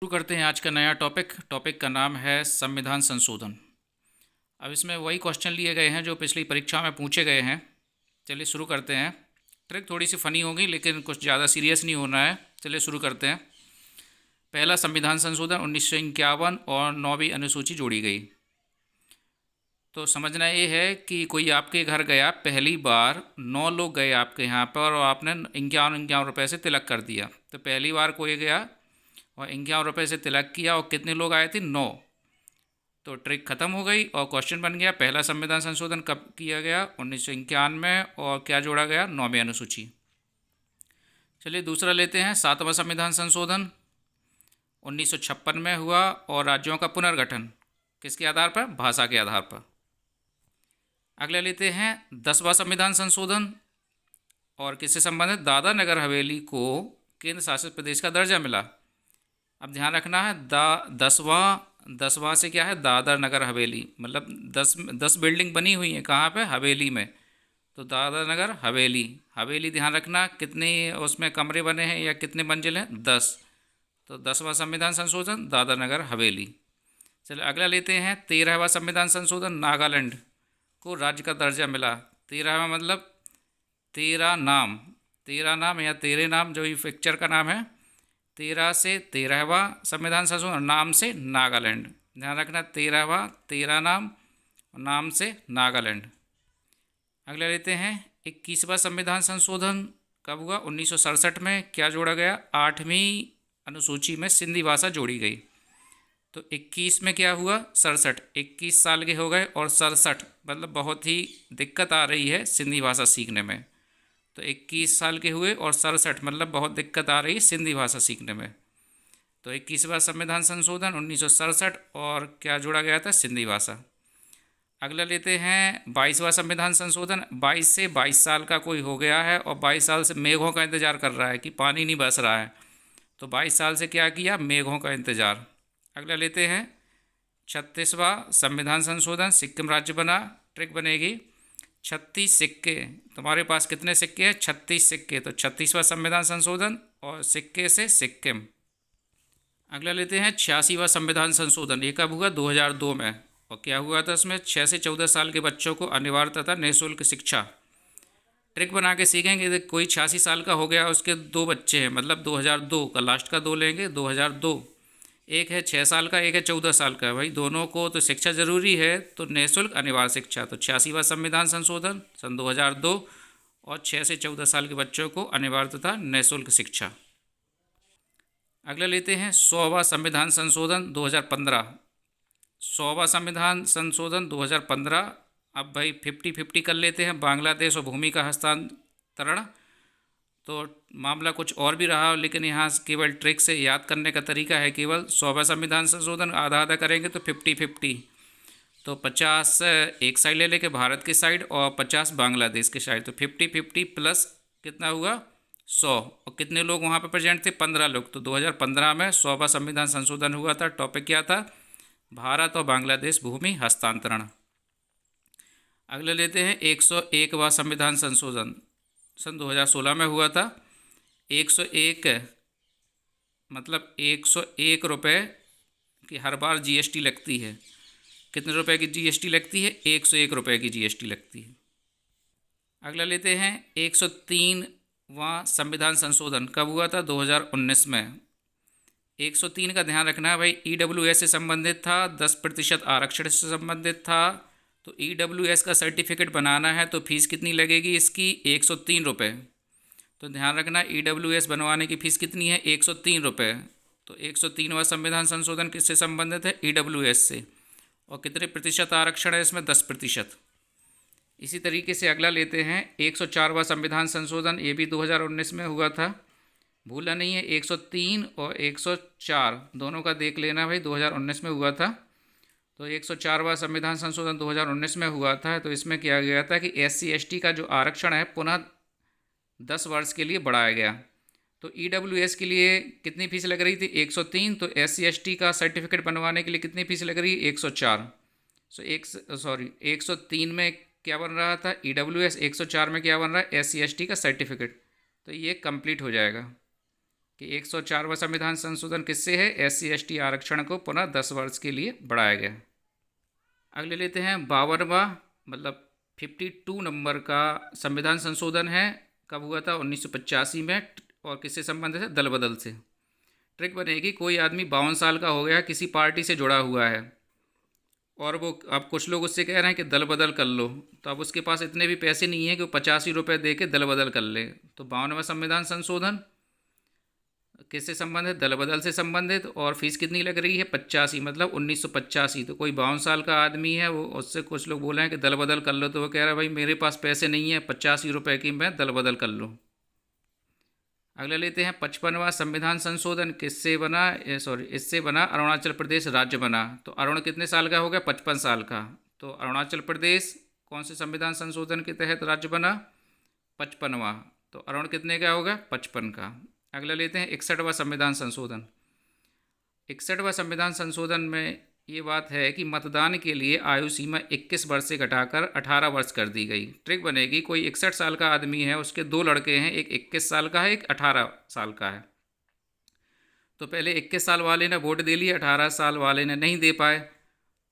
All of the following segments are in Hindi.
शुरू करते हैं आज का नया टॉपिक का नाम है संविधान संशोधन। अब इसमें वही क्वेश्चन लिए गए हैं जो पिछली परीक्षा में पूछे गए हैं। चलिए शुरू करते हैं। ट्रिक थोड़ी सी फ़नी होगी लेकिन कुछ ज़्यादा सीरियस नहीं होना है। चलिए शुरू करते हैं। पहला, संविधान संशोधन 1951 और 9वीं अनुसूची जोड़ी गई। तो समझना ये है कि कोई आपके घर गया, पहली बार 9 लोग गए आपके यहाँ पर और आपने 51 रुपये से तिलक कर दिया। तो पहली बार कोई गया और 51 रुपये से तिलक किया और कितने लोग आए थे? 9। तो ट्रिक ख़त्म हो गई और क्वेश्चन बन गया, पहला संविधान संशोधन कब किया गया? 1951 और क्या जोड़ा गया? 9वीं अनुसूची। चलिए दूसरा लेते हैं, 7वां संविधान संशोधन 1956 में हुआ और राज्यों का पुनर्गठन किसके आधार पर? भाषा के आधार पर। अगला लेते हैं 10वां संविधान संशोधन और किससे संबंधित? दादरा नगर हवेली को केंद्र शासित प्रदेश का दर्जा मिला। अब ध्यान रखना है, दसवां से क्या है? दादरा नगर हवेली, मतलब 10 बिल्डिंग बनी हुई हैं कहाँ पे? हवेली में। तो दादरा नगर हवेली, हवेली ध्यान रखना कितने उसमें कमरे बने हैं या कितने मंजिल हैं? 10। तो 10वां संविधान संशोधन दादरा नगर हवेली। चलो अगला लेते हैं 13वां संविधान संशोधन, नागालैंड को राज्य का दर्जा मिला। 13वां मतलब 13 नाम या तेरे नाम, जो ये पिक्चर का नाम है। 13 से 13वां संविधान संशोधन, नाम से नागालैंड। ध्यान रखना 13वां, 13 नाम से नागालैंड। अगला लेते हैं 21वां संविधान संशोधन कब हुआ? 1967 में। क्या जोड़ा गया? 8वीं अनुसूची में सिंधी भाषा जोड़ी गई। तो 21 में क्या हुआ? 67। 21 साल के हो गए और 67 मतलब बहुत ही दिक्कत आ रही है सिंधी भाषा सीखने में। तो 21 साल के हुए और 67 मतलब बहुत दिक्कत आ रही है सिंधी भाषा सीखने में। तो 21वां संविधान संशोधन 1967 और क्या जोड़ा गया था? सिंधी भाषा। अगला लेते हैं 22वां संविधान संशोधन। 22 से 22 साल का कोई हो गया है और 22 साल से मेघों का इंतजार कर रहा है कि पानी नहीं बरस रहा है। तो 22 साल से क्या किया? मेघों का इंतजार। अगला लेते हैं 36वां संविधान संशोधन, सिक्किम राज्य बना। ट्रिक बनेगी 36 सिक्के। तुम्हारे पास कितने सिक्के हैं? 36 सिक्के। तो 36वां संविधान संशोधन और सिक्के से सिक्किम। अगला लेते हैं 86वां संविधान संशोधन। ये कब हुआ? 2002 में। और क्या हुआ था इसमें? 6 से 14 साल के बच्चों को अनिवार्य तथा निःशुल्क शिक्षा। ट्रिक बना के सीखेंगे। कोई 86 साल का हो गया, उसके 2 बच्चे हैं, मतलब 2002 का लास्ट का 2 लेंगे, 2002। एक है 6 साल का, एक है 14 साल का। भाई दोनों को तो शिक्षा जरूरी है, तो निःशुल्क अनिवार्य शिक्षा। तो 86वां संविधान संशोधन सन 2002 और 6 से 14 साल के बच्चों को अनिवार्य तथा निःशुल्क शिक्षा। अगला लेते हैं 100वां संविधान संशोधन 2015। 100वां संविधान संशोधन 2015। अब भाई 50-50 कर लेते हैं, बांग्लादेश और भूमि का हस्तांतरण। तो मामला कुछ और भी रहा, लेकिन यहाँ केवल ट्रिक से याद करने का तरीका है केवल। 100वां संविधान संशोधन आधा आधा करेंगे तो 50-50। तो 50 एक साइड ले लेके भारत की साइड और 50 बांग्लादेश की साइड। तो 50-50 प्लस कितना हुआ? 100। और कितने लोग वहाँ पर प्रेजेंट थे? 15 लोग। तो 2015 में 100वां संविधान संशोधन हुआ था। टॉपिक क्या था? भारत और बांग्लादेश भूमि हस्तांतरण। अगले लेते हैं 101वां संविधान संशोधन सन 2016 में हुआ था। 101 मतलब 101 रुपये की हर बार जीएसटी लगती है। कितने रुपए की जीएसटी लगती है? 101 रुपये की जीएसटी लगती है। अगला लेते हैं 103वां संविधान संशोधन कब हुआ था? 2019 में। 103 का ध्यान रखना है भाई, ईडब्ल्यूएस से संबंधित था, 10% आरक्षण से संबंधित था। तो ईडब्ल्यूएस का सर्टिफिकेट बनाना है तो फीस कितनी लगेगी इसकी? 103 रुपये। तो ध्यान रखना ईडब्ल्यूएस बनवाने की फ़ीस कितनी है? 103 रुपये। तो 103वां संविधान संशोधन किससे संबंधित है? ईडब्ल्यूएस से। और कितने प्रतिशत आरक्षण है इसमें? 10%। इसी तरीके से अगला लेते हैं 104वां संविधान संशोधन। ये भी 2019 में हुआ था, भूला नहीं है। 103 और 104 दोनों का देख लेना भाई, 2019 में हुआ था। तो 104वां संविधान संशोधन 2019 में हुआ था। तो इसमें किया गया था कि SC/ST का जो आरक्षण है पुनः 10 वर्ष के लिए बढ़ाया गया। तो ईडब्ल्यूएस के लिए कितनी फीस लग रही थी? 103। तो SC/ST का सर्टिफिकेट बनवाने के लिए कितनी फीस लग रही है? 104। 103 में क्या बन रहा था? ईडब्ल्यूएस। 104 में क्या बन रहा है? SC/ST का सर्टिफिकेट। तो ये कंप्लीट हो जाएगा। कि 104वां संविधान संशोधन किससे है? SC/ST आरक्षण को पुनः 10 वर्ष के लिए बढ़ाया गया। अगले लेते हैं 52वां मतलब 52 नंबर का संविधान संशोधन है। कब हुआ था? 1985 में। और किससे संबंधित है? दल बदल से। ट्रिक बनेगी, कोई आदमी 52 साल का हो गया, किसी पार्टी से जुड़ा हुआ है और वो अब कुछ लोग उससे कह रहे हैं कि दल बदल कर लो, तो अब उसके पास इतने भी पैसे नहीं है कि वो 85 रुपये दे के दल बदल कर ले। तो 52वां संविधान संशोधन किससे संबंधित? दल बदल से संबंधित। और फीस कितनी लग रही है? 85, मतलब 1985। तो कोई 52 साल का आदमी है, वो उससे कुछ लोग बोले हैं कि दल बदल कर लो, तो वो कह रहा है भाई मेरे पास पैसे नहीं है 85 रुपये की, मैं दल बदल कर लूँ। अगला लेते हैं 55वां संविधान संशोधन किससे बना? इससे बना, अरुणाचल प्रदेश राज्य बना। तो अरुण कितने साल का हो गया? 55 साल का। तो अरुणाचल प्रदेश कौन से संविधान संशोधन के तहत राज्य बना? 55वां। तो अरुण कितने का होगा? 55 का। अगला लेते हैं 61वां संविधान संशोधन। 61वां संविधान संशोधन में ये बात है कि मतदान के लिए आयु सीमा 21 वर्ष से घटाकर 18 वर्ष कर दी गई। ट्रिक बनेगी, कोई 61 साल का आदमी है, उसके दो लड़के हैं, एक 21 साल का है, एक 18 साल का है। तो पहले 21 साल वाले ने वोट दे लिया, 18 साल वाले ने नहीं दे पाए।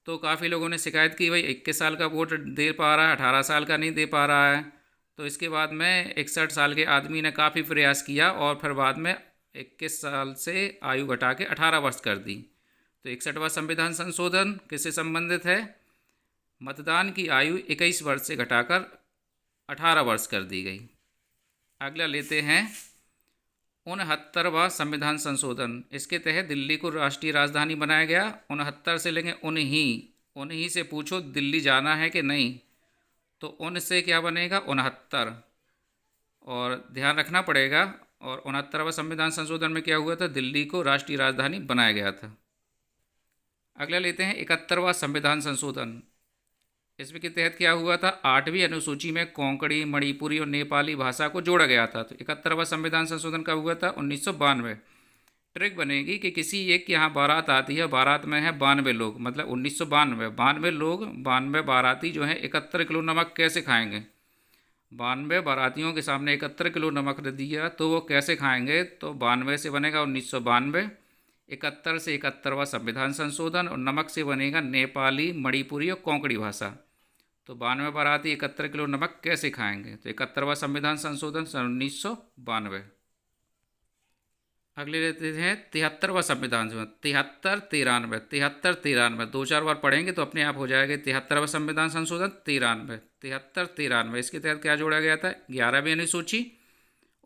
तो काफ़ी लोगों ने शिकायत की भाई 21 साल का वोट दे पा रहा है, 18 साल का नहीं दे पा रहा है। तो इसके बाद में 61 साल के आदमी ने काफ़ी प्रयास किया और फिर बाद में 21 साल से आयु घटा के 18 वर्ष कर दी। तो 61वां संविधान संशोधन किससे संबंधित है? मतदान की आयु 21 वर्ष से घटाकर 18 वर्ष कर दी गई। अगला लेते हैं 69वां संविधान संशोधन। इसके तहत दिल्ली को राष्ट्रीय राजधानी बनाया गया। 69 से लेंगे उन्हीं से पूछो दिल्ली जाना है कि नहीं, तो उन से क्या बनेगा? 69। और ध्यान रखना पड़ेगा। और 69वां संविधान संशोधन में क्या हुआ था? दिल्ली को राष्ट्रीय राजधानी बनाया गया था। अगला लेते हैं 71वां संविधान संशोधन। इसमें के तहत क्या हुआ था? 8वीं अनुसूची में कोंकणी, मणिपुरी और नेपाली भाषा को जोड़ा गया था। तो 71वां संविधान संशोधन कब हुआ था? 1992। ट्रिक बनेगी कि किसी एक की यहाँ बारात आती है, बारात में है 92 लोग, मतलब 1992। 92 लोग, 92 बाराती जो है 71 किलो नमक कैसे खाएंगे? 92 बारातियों के सामने 71 किलो नमक दिया तो वो कैसे खाएंगे? तो 92 से बनेगा 1992, 71 से 71वां संविधान संशोधन, और नमक से बनेगा नेपाली, मणिपुरी और कोंकणी भाषा। तो 92 बाराती 71 किलो नमक कैसे खाएंगे? तो 71वां संविधान संशोधन सन 1992। अगले लेते हैं 73वां संविधान संशोधन। 73-93 दो चार बार पढ़ेंगे तो अपने आप हो जाएगा। 73वां संविधान संशोधन 73 इसके तहत क्या जोड़ा गया था? 11वीं अनुसूची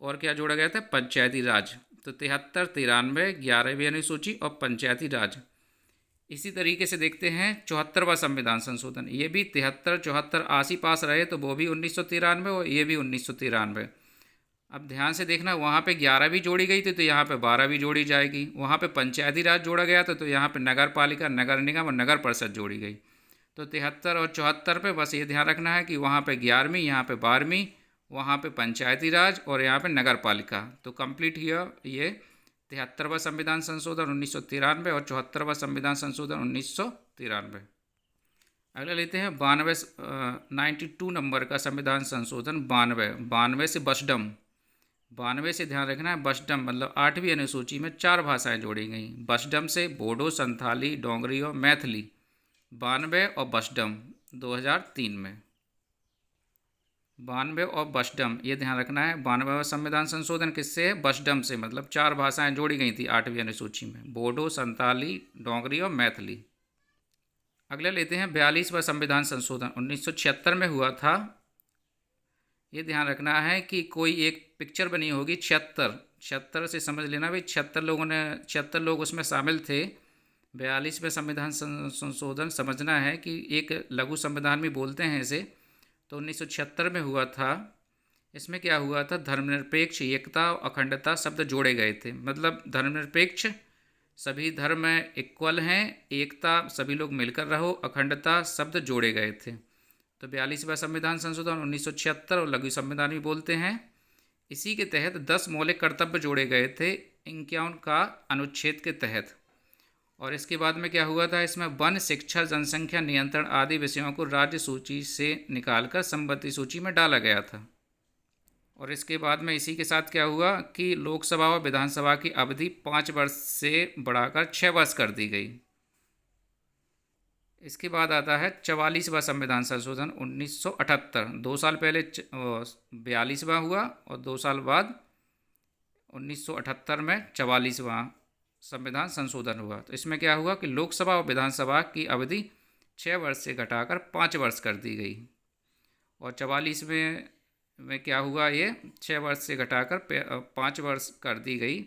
और क्या जोड़ा गया था? पंचायती राज। तो 73-93, 11वीं अनुसूची और पंचायती राज। इसी तरीके से देखते हैं 74वां संविधान संशोधन। ये भी 73, 74, 80 पास रहे तो वो भी 1993 और ये भी 1993। अब ध्यान से देखना, वहाँ पे 11 भी जोड़ी गई थी तो यहाँ पे 12 भी जोड़ी जाएगी। वहाँ पे पंचायती राज जोड़ा गया था तो यहाँ पे नगर पालिका, नगर निगम और नगर परिषद जोड़ी गई। तो 73 और 74 पे बस ये ध्यान रखना है कि वहाँ पे 11वीं, यहाँ पे 12वीं, वहाँ पे पंचायती राज और यहाँ पे नगर पालिका। तो कंप्लीट हियर ये 73वां संविधान संशोधन 1993 और 74वां संविधान संशोधन 1993। अगला लेते हैं 92 नंबर का संविधान संशोधन। 92 से बसडम। 92 से ध्यान रखना है, बसडम मतलब 8वीं अनुसूची में 4 भाषाएं जोड़ी गई। बसडम से बोडो, संथाली, डोंगरी और मैथिली। 92 और बसडम 2003 में। 92 और बसडम ये ध्यान रखना है। 92वां संविधान संशोधन किससे है? बसडम से, मतलब 4 भाषाएं जोड़ी गई थी 8वीं अनुसूची में, बोडो, संताली, डोंगरी और मैथिली। अगले लेते हैं 42वां संविधान संशोधन। 1976 में हुआ था। ये ध्यान रखना है कि कोई एक पिक्चर बनी होगी 76 से समझ लेना भाई 76 लोग उसमें शामिल थे। 42वें संविधान संशोधन समझना है कि एक लघु संविधान भी बोलते हैं इसे। तो 1976 में हुआ था। इसमें क्या हुआ था? धर्मनिरपेक्ष, एकता और अखंडता शब्द जोड़े गए थे। मतलब धर्मनिरपेक्ष, सभी धर्म इक्वल हैं, एकता सभी लोग मिलकर रहो, अखंडता शब्द जोड़े गए थे। तो 42वां संविधान संशोधन 1976 और लघु संविधान भी बोलते हैं। इसी के तहत 10 मौलिक कर्तव्य जोड़े गए थे 51 का अनुच्छेद के तहत। और इसके बाद में क्या हुआ था? इसमें वन, शिक्षा, जनसंख्या नियंत्रण आदि विषयों को राज्य सूची से निकालकर संबंधित सूची में डाला गया था। और इसके बाद में इसी के साथ क्या हुआ कि लोकसभा और विधानसभा की अवधि 5 वर्ष से बढ़ाकर 6 वर्ष कर दी गई। इसके बाद आता है 44वां संविधान संशोधन 1978। 2 साल पहले 42वां हुआ और 2 साल बाद 1978 में 44वां संविधान संशोधन हुआ। तो इसमें क्या हुआ कि लोकसभा और विधानसभा की अवधि 6 वर्ष से घटाकर 5 वर्ष कर दी गई। और 44 में क्या हुआ, ये 6 वर्ष से घटाकर 5 वर्ष कर दी गई।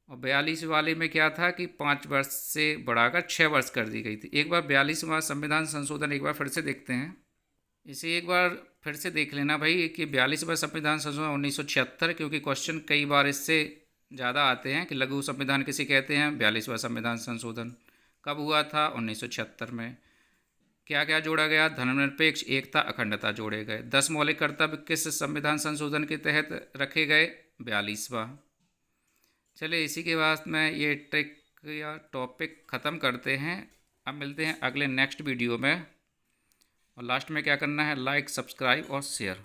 और 42 वाले में क्या था कि 5 वर्ष से बढ़ाकर 6 वर्ष कर दी गई थी। एक बार 42वां संविधान संशोधन एक बार फिर से देखते हैं। इसे एक बार फिर से देख लेना भाई कि 42वां संविधान संशोधन 1976, क्योंकि क्वेश्चन कई बार इससे ज़्यादा आते हैं कि लघु संविधान किसे कहते हैं। 42वां संविधान संशोधन कब हुआ था? 1976 में। क्या क्या जोड़ा गया? धर्मनिरपेक्ष, एकता, अखंडता जोड़े गए। 10 मौलिक कर्तव्य किस संविधान संशोधन के तहत रखे गए? 42वां। चलिए इसी के बाद में ये ट्रिक या टॉपिक ख़त्म करते हैं। अब मिलते हैं अगले नेक्स्ट वीडियो में। और लास्ट में क्या करना है? लाइक, सब्सक्राइब और शेयर।